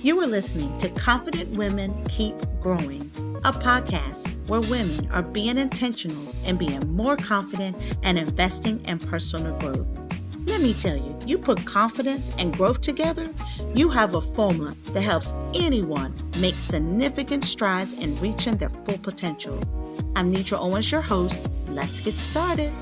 You are listening to Confident Women Keep Growing, a podcast where women are being intentional and being more confident and investing in personal growth. Let me tell you, you put confidence and growth together, you have a formula that helps anyone make significant strides in reaching their full potential. I'm Nedra Owens, your host. Let's get started.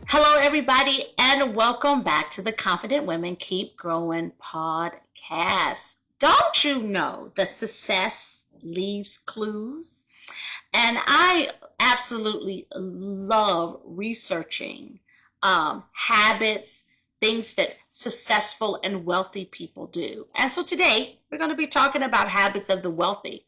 Hello, everybody, and welcome back to the Confident Women Keep Growing podcast. Don't you know that success leaves clues? And I absolutely love researching habits, things that successful and wealthy people do. And so today we're going to be talking about habits of the wealthy.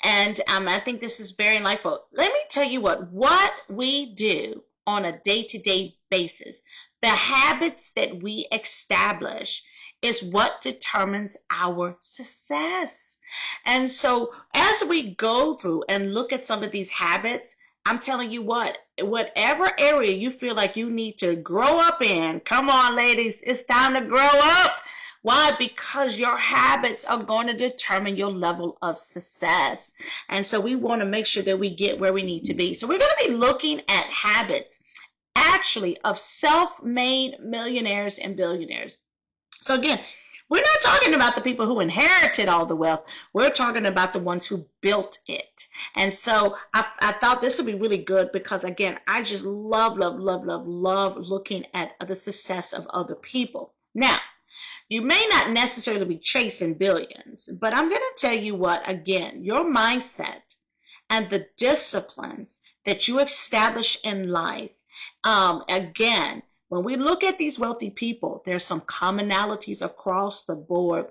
And I think this is very insightful. Let me tell you what we do on a day-to-day basis. The habits that we establish is what determines our success. And so as we go through and look at some of these habits, I'm telling you whatever area you feel like you need to grow up in, come on, ladies, it's time to grow up. Why? Because your habits are going to determine your level of success. And so we want to make sure that we get where we need to be. So we're going to be looking at habits actually of self-made millionaires and billionaires. So again, we're not talking about the people who inherited all the wealth. We're talking about the ones who built it. And so I thought this would be really good because, again, I just love looking at the success of other people. Now, you may not necessarily be chasing billions, but I'm going to tell you what, again, your mindset and the disciplines that you establish in life, again, when we look at these wealthy people, there's some commonalities across the board.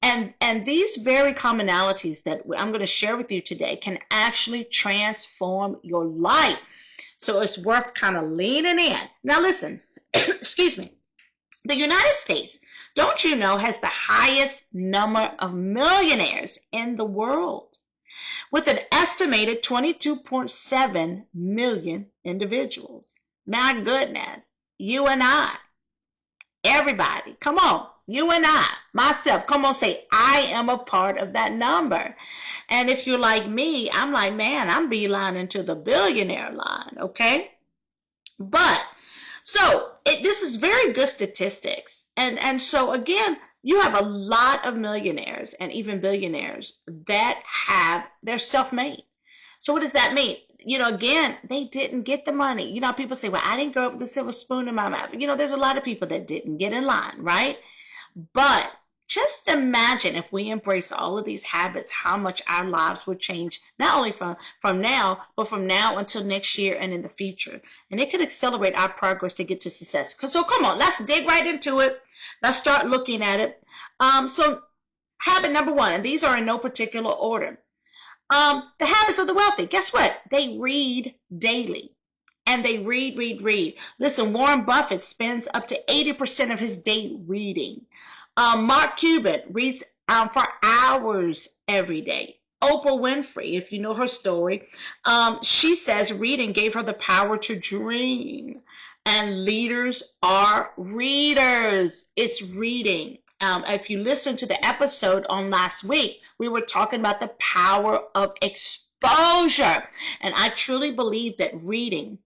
And these very commonalities that I'm going to share with you today can actually transform your life. So it's worth kind of leaning in. Now listen, excuse me. The United States, don't you know, has the highest number of millionaires in the world, with an estimated 22.7 million individuals. My goodness, you and I, everybody, come on, you and I, myself, come on, say, I am a part of that number. And if you're like me, I'm like, man, I'm beelining to the billionaire line, okay? But so this is very good statistics. And so again, you have a lot of millionaires and even billionaires that they're self-made. So what does that mean? You know, again, they didn't get the money. You know, people say, well, I didn't grow up with a silver spoon in my mouth. You know, there's a lot of people that didn't get in line, right? But just imagine if we embrace all of these habits, how much our lives would change, not only from now, but from now until next year and in the future. And it could accelerate our progress to get to success. So come on, let's dig right into it. Let's start looking at it. So habit number one, and these are in no particular order. The habits of the wealthy. Guess what? They read daily. And they read. Listen, Warren Buffett spends up to 80% of his day reading. Mark Cuban reads for hours every day. Oprah Winfrey, if you know her story, she says reading gave her the power to dream. And leaders are readers. It's reading. If you listen to the episode on last week, we were talking about the power of exposure. And I truly believe that reading,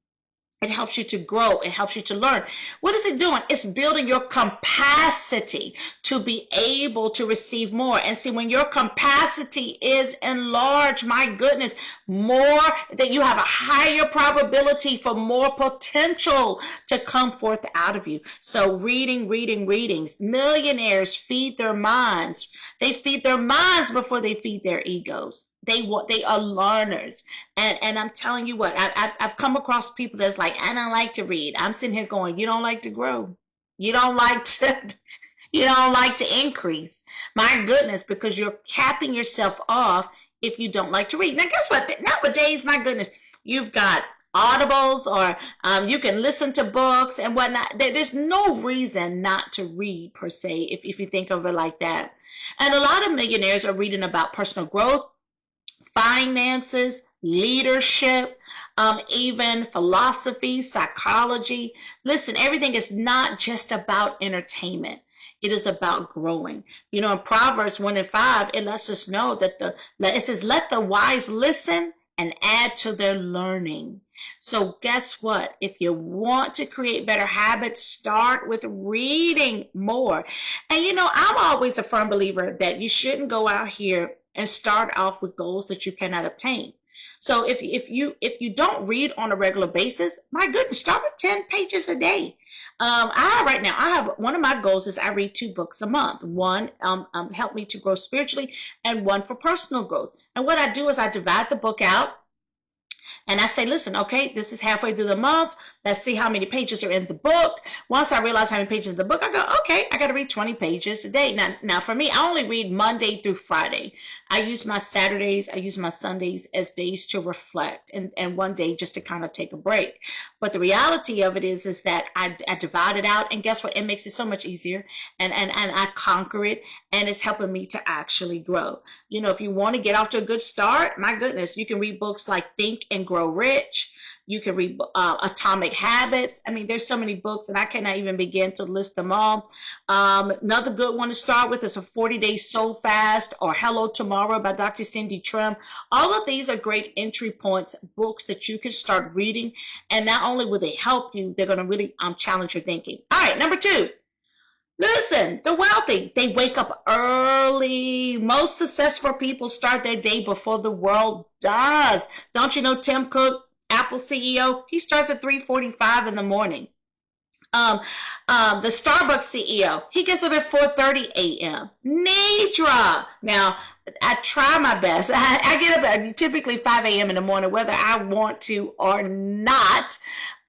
it helps you to grow. It helps you to learn. What is it doing? It's building your capacity to be able to receive more. And see, when your capacity is enlarged, my goodness, more that you have a higher probability for more potential to come forth out of you. So readings. Millionaires feed their minds. They feed their minds before they feed their egos. They are learners. And I'm telling you what, I've come across people that's like, I don't like to read. I'm sitting here going, you don't like to grow. You don't like to increase. My goodness, because you're capping yourself off if you don't like to read. Now, guess what? Nowadays, my goodness, you've got audibles or you can listen to books and whatnot. There's no reason not to read per se, if you think of it like that. And a lot of millionaires are reading about personal growth, finances, leadership, even philosophy, psychology. Listen, everything is not just about entertainment. It is about growing. You know, in Proverbs 1:5, it lets us know that it says, let the wise listen and add to their learning. So guess what? If you want to create better habits, start with reading more. And you know, I'm always a firm believer that you shouldn't go out here and start off with goals that you cannot obtain. So if you don't read on a regular basis, my goodness, start with 10 pages a day. I have one of my goals is I read 2 books a month. One help me to grow spiritually, and one for personal growth. And what I do is I divide the book out. And I say, listen, okay, this is halfway through the month. Let's see how many pages are in the book. Once I realize how many pages in the book, I go, okay, I got to read 20 pages a day. Now for me, I only read Monday through Friday. I use my Saturdays, I use my Sundays as days to reflect, and one day just to kind of take a break. But the reality of it is that I divide it out, and guess what? It makes it so much easier, and I conquer it, and it's helping me to actually grow. You know, if you want to get off to a good start, my goodness, you can read books like Think and Grow Rich. You can read Atomic Habits. I mean, there's so many books, and I cannot even begin to list them all. Another good one to start with is a 40-Day Soul Fast, or Hello Tomorrow by Dr. Cindy Trim. All of these are great entry points, books that you can start reading, and not only will they help you, they're going to really challenge your thinking. All right, number 2. Listen, the wealthy, they wake up early. Most successful people start their day before the world does. Don't you know Tim Cook, Apple CEO, he starts at 3:45 in the morning. The Starbucks CEO, he gets up at 4:30 a.m. Nedra. Now, I try my best. I get up at typically 5 a.m. in the morning, whether I want to or not.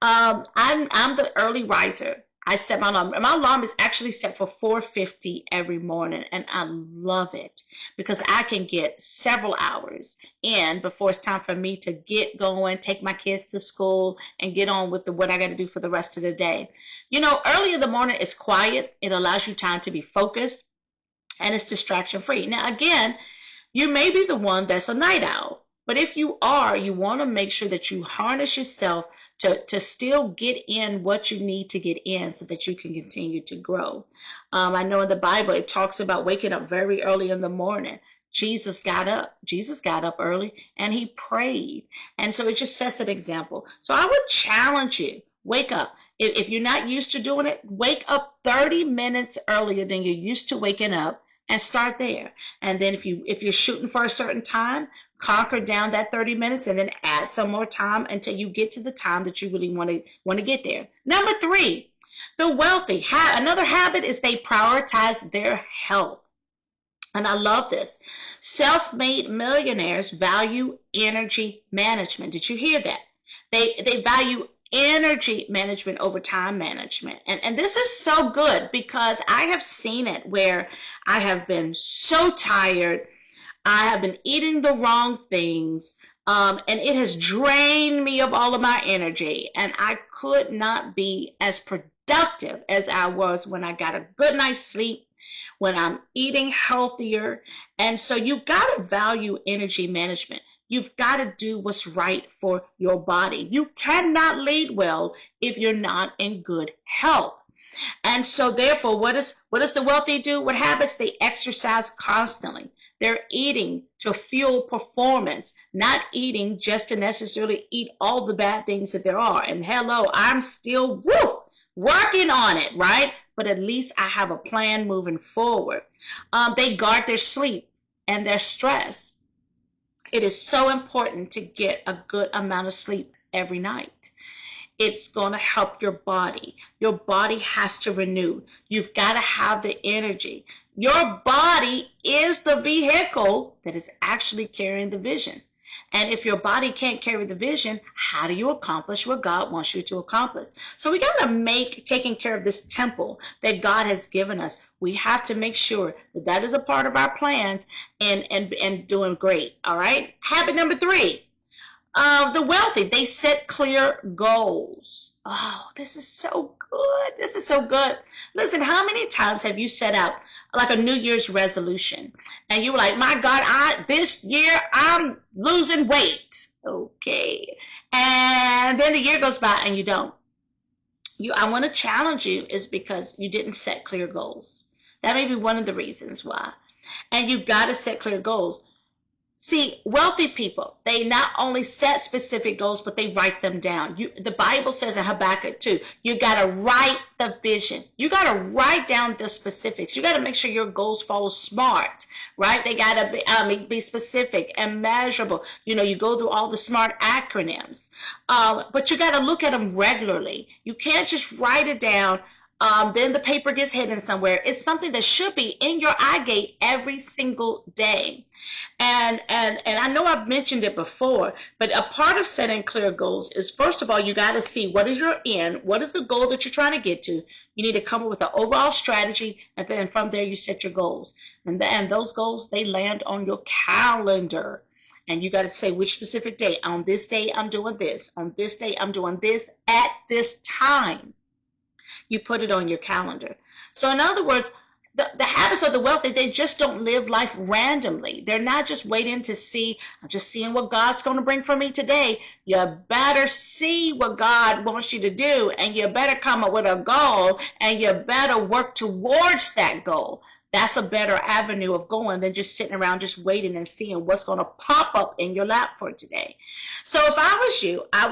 I'm the early riser. I set my alarm. My alarm is actually set for 4:50 every morning, and I love it because I can get several hours in before it's time for me to get going, take my kids to school, and get on with what I got to do for the rest of the day. You know, early in the morning is quiet. It allows you time to be focused, and it's distraction free. Now, again, you may be the one that's a night owl. But if you are, you want to make sure that you harness yourself to still get in what you need to get in so that you can continue to grow. I know in the Bible, it talks about waking up very early in the morning. Jesus got up. Jesus got up early and he prayed. And so it just sets an example. So I would challenge you. Wake up. If you're not used to doing it, wake up 30 minutes earlier than you're used to waking up, and start there. And then if you're shooting for a certain time, conquer down that 30 minutes and then add some more time until you get to the time that you really want to get there. Number 3, the wealthy. Another habit is they prioritize their health. And I love this. Self-made millionaires value energy management. Did you hear that? They value energy management over time management. And this is so good because I have seen it where I have been so tired. I have been eating the wrong things. And it has drained me of all of my energy. And I could not be as productive as I was when I got a good night's sleep, when I'm eating healthier. And so you got to value energy management. You've got to do what's right for your body. You cannot lead well if you're not in good health. And so therefore, what does the wealthy do? What habits? They exercise constantly. They're eating to fuel performance, not eating just to necessarily eat all the bad things that there are. And hello, I'm still working on it, right? But at least I have a plan moving forward. They guard their sleep and their stress. It is so important to get a good amount of sleep every night. It's going to help your body. Your body has to renew. You've got to have the energy. Your body is the vehicle that is actually carrying the vision. And if your body can't carry the vision, how do you accomplish what God wants you to accomplish? So we got to make taking care of this temple that God has given us. We have to make sure that that is a part of our plans and doing great. All right. Habit number 3. The wealthy, they set clear goals. Oh, this is so good. This is so good. Listen, how many times have you set out like a New Year's resolution and you were like, my God, this year I'm losing weight. Okay. And then the year goes by and you don't. I want to challenge you is because you didn't set clear goals. That may be one of the reasons why. And you got to set clear goals. See, wealthy people, they not only set specific goals, but they write them down. The Bible says in Habakkuk 2, you got to write the vision. You got to write down the specifics. You got to make sure your goals follow SMART, right? They got to be specific and measurable. You go through all the SMART acronyms. But you got to look at them regularly. You can't just write it down. Then the paper gets hidden somewhere. It's something that should be in your eye gate every single day. And I know I've mentioned it before, but a part of setting clear goals is, first of all, you got to see what is your end, what is the goal that you're trying to get to. You need to come up with an overall strategy, and then from there you set your goals. And those goals, they land on your calendar. And you got to say which specific day. On this day, I'm doing this. On this day, I'm doing this at this time. You put it on your calendar. So in other words, the habits of the wealthy, they just don't live life randomly. They're not just waiting to see, I'm just seeing what God's going to bring for me today. You better see what God wants you to do, and you better come up with a goal, and you better work towards that goal. That's a better avenue of going than just sitting around just waiting and seeing what's going to pop up in your lap for today. So if I was you, I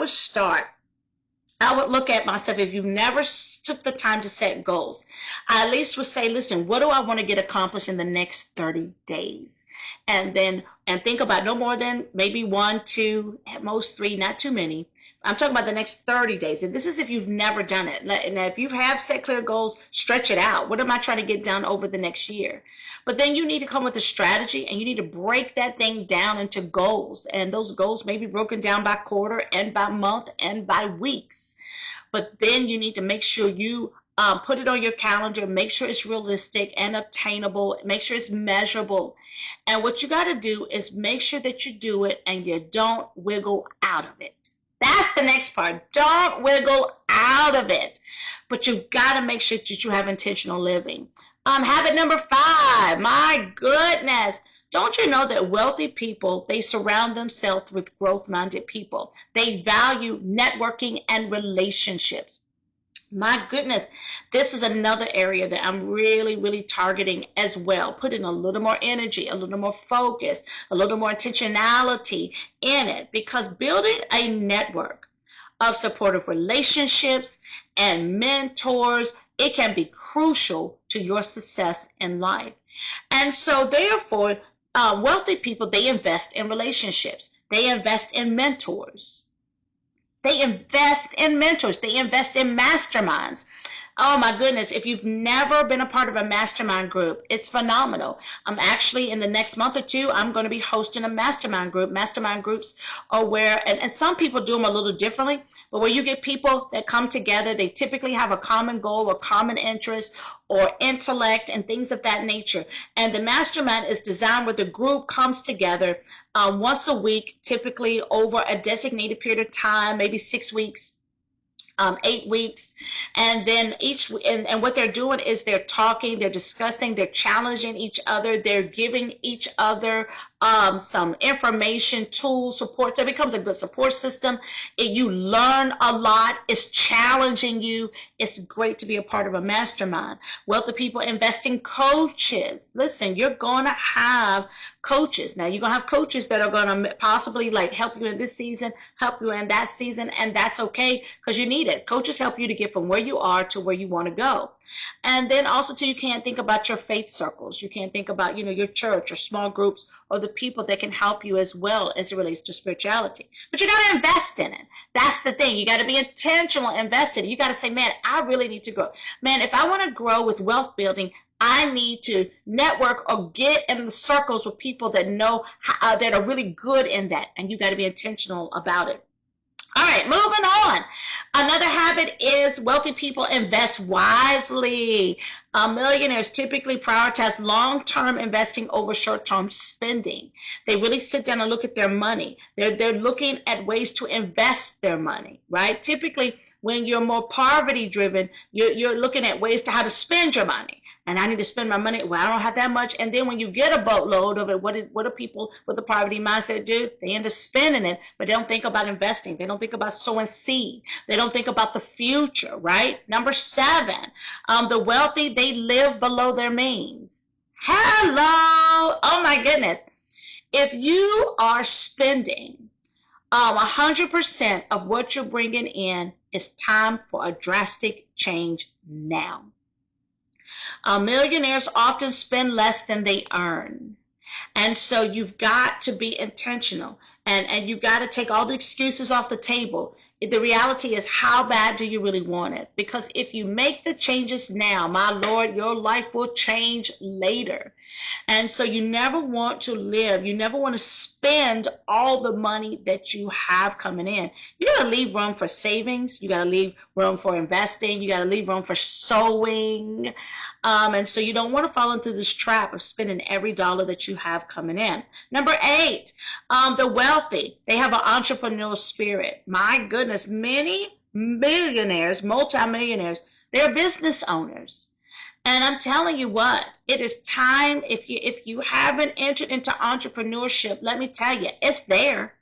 would look at myself, if you never took the time to set goals, I at least would say, listen, what do I want to get accomplished in the next 30 days? And think about no more than maybe 1, 2, at most 3, not too many. I'm talking about the next 30 days. And this is if you've never done it. Now, if you have set clear goals, stretch it out. What am I trying to get done over the next year? But then you need to come with a strategy, and you need to break that thing down into goals. And those goals may be broken down by quarter and by month and by weeks. But then you need to make sure you put it on your calendar, make sure it's realistic and obtainable, make sure it's measurable. And what you got to do is make sure that you do it and you don't wiggle out of it. That's the next part. Don't wiggle out of it. But you got to make sure that you have intentional living. Habit number 5, my goodness. Don't you know that wealthy people, they surround themselves with growth-minded people? They value networking and relationships. My goodness, this is another area that I'm really, really targeting as well. Putting a little more energy, a little more focus, a little more intentionality in it, because building a network of supportive relationships and mentors, it can be crucial to your success in life. And so therefore, wealthy people, they invest in relationships. They invest in mentors. They invest in mentors. They invest in masterminds. Oh my goodness, if you've never been a part of a mastermind group, it's phenomenal. I'm actually, in the next month or two, I'm going to be hosting a mastermind group. Mastermind groups are where, and some people do them a little differently, but where you get people that come together, they typically have a common goal or common interest or intellect and things of that nature. And the mastermind is designed where the group comes together once a week, typically over a designated period of time, maybe 6 weeks. 8 weeks, and then and what they're doing is they're talking, they're discussing, they're challenging each other, they're giving each other some information, tools, support. So it becomes a good support system. You learn a lot. It's challenging you. It's great to be a part of a mastermind. Wealthy people invest in coaches. Listen, you're going to have coaches. Now, you're going to have coaches that are going to possibly help you in this season, help you in that season, and that's okay because you need it. Coaches help you to get from where you are to where you want to go. And then also, too, you can't think about your faith circles. You can't think about, your church or small groups or the people that can help you as well as it relates to spirituality. But you got to invest in it. That's the thing. You got to be intentional, invested. You got to say, man, I really need to grow. Man, if I want to grow with wealth building, I need to network or get in the circles with people that know that are really good in that. And you got to be intentional about it. All right, moving on. Another habit is wealthy people invest wisely. Millionaires typically prioritize long-term investing over short-term spending. They really sit down and look at their money. They're looking at ways to invest their money, right? Typically, When you're more poverty driven, you're looking at ways to how to spend your money. And I need to spend my money. Well, I don't have that much. And then when you get a boatload of it, what do people with the poverty mindset do? They end up spending it, but they don't think about investing. They don't think about sowing seed. They don't think about the future, right? Number 7, the wealthy, they live below their means. Hello. Oh my goodness. If you are spending 100% of what you're bringing in, it's time for a drastic change now. Millionaires often spend less than they earn. And so you've got to be intentional, and you've got to take all the excuses off the table. The reality is, how bad do you really want it? Because if you make the changes now, my Lord, your life will change later. And so you never want to you never want to spend all the money that you have coming in. You got to leave room for savings. You got to leave room for investing. You got to leave room for sowing. And so you don't want to fall into this trap of spending every dollar that you have coming in. Number 8, the wealthy, they have an entrepreneurial spirit. My goodness, many millionaires, multimillionaires, they're business owners. And I'm telling you what, it is time, if you haven't entered into entrepreneurship, let me tell you, it's there.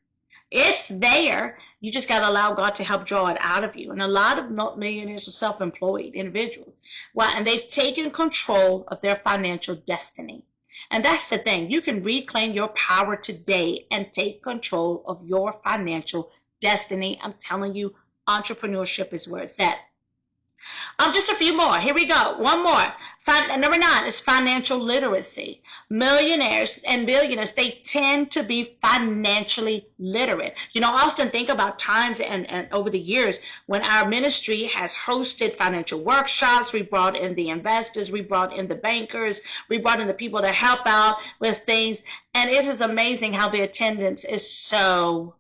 It's there. You just got to allow God to help draw it out of you. And a lot of millionaires are self-employed individuals. Well, and they've taken control of their financial destiny. And that's the thing. You can reclaim your power today and take control of your financial destiny. I'm telling you, entrepreneurship is where it's at. Just a few more. Here we go. One more. Number 9 is financial literacy. Millionaires and billionaires, they tend to be financially literate. I often think about times and over the years when our ministry has hosted financial workshops. We brought in the investors, we brought in the bankers, we brought in the people to help out with things. And it is amazing how the attendance is so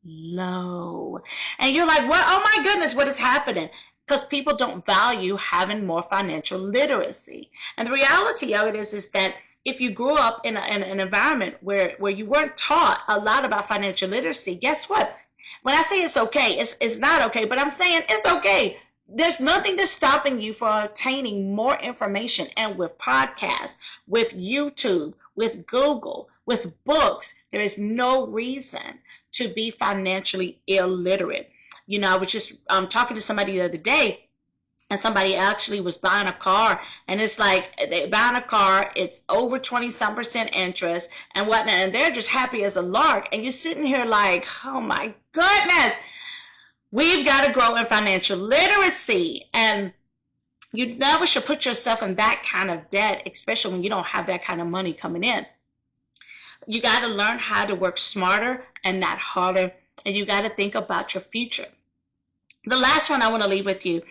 low. And you're like, what? Oh my goodness, what is happening? Because people don't value having more financial literacy. And the reality of it is that if you grew up in an environment where you weren't taught a lot about financial literacy, guess what? When I say it's okay, it's not okay, but I'm saying it's okay. There's nothing that's stopping you from obtaining more information. And with podcasts, with YouTube, with Google, with books, there is no reason to be financially illiterate. I was just talking to somebody the other day, and somebody actually was buying a car, and it's like they buying a car, it's over 20-some% interest and whatnot, and they're just happy as a lark. And you're sitting here like, oh my goodness, we've got to grow in financial literacy. And you never should put yourself in that kind of debt, especially when you don't have that kind of money coming in. You got to learn how to work smarter and not harder, and you got to think about your future. The last one I want to leave with you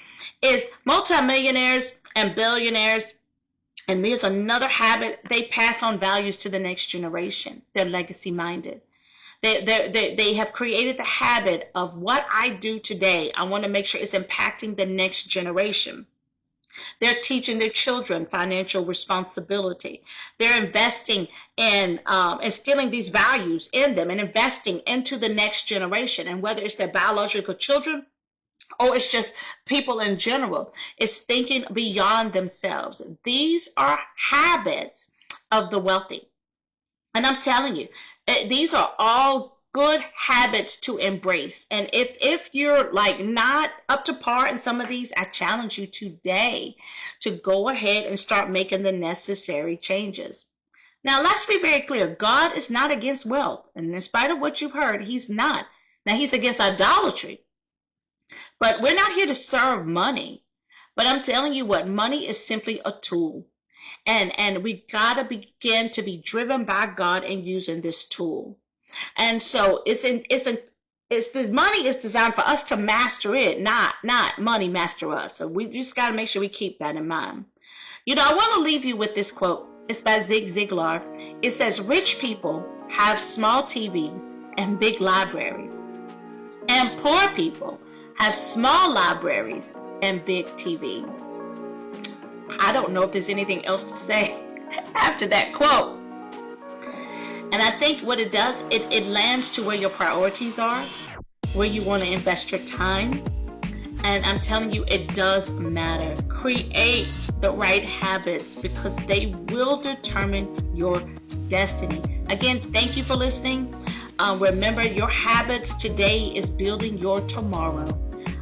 is multimillionaires and billionaires. And there's another habit. They pass on values to the next generation. They're legacy minded. They have created the habit of what I do today, I want to make sure it's impacting the next generation. They're teaching their children financial responsibility. They're investing in instilling these values in them and investing into the next generation. And whether it's their biological children or it's just people in general, it's thinking beyond themselves. These are habits of the wealthy. And I'm telling you, these are all good habits to embrace. And if you're like not up to par in some of these, I challenge you today to go ahead and start making the necessary changes. Now, let's be very clear. God is not against wealth. And in spite of what you've heard, he's not. Now, he's against idolatry. But we're not here to serve money. But I'm telling you what, money is simply a tool. And we got to begin to be driven by God and using this tool. And so the money is designed for us to master it, not money master us. So we just got to make sure we keep that in mind. I want to leave you with this quote. It's by Zig Ziglar. It says, rich people have small TVs and big libraries, and poor people have small libraries and big TVs. I don't know if there's anything else to say after that quote. And I think what it does, it lands to where your priorities are, where you want to invest your time, And I'm telling you, it does matter. Create the right habits because they will determine your destiny. Again, thank you for listening. Remember, your habits today is building your tomorrow.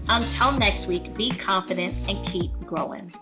Until next week, be confident and keep growing.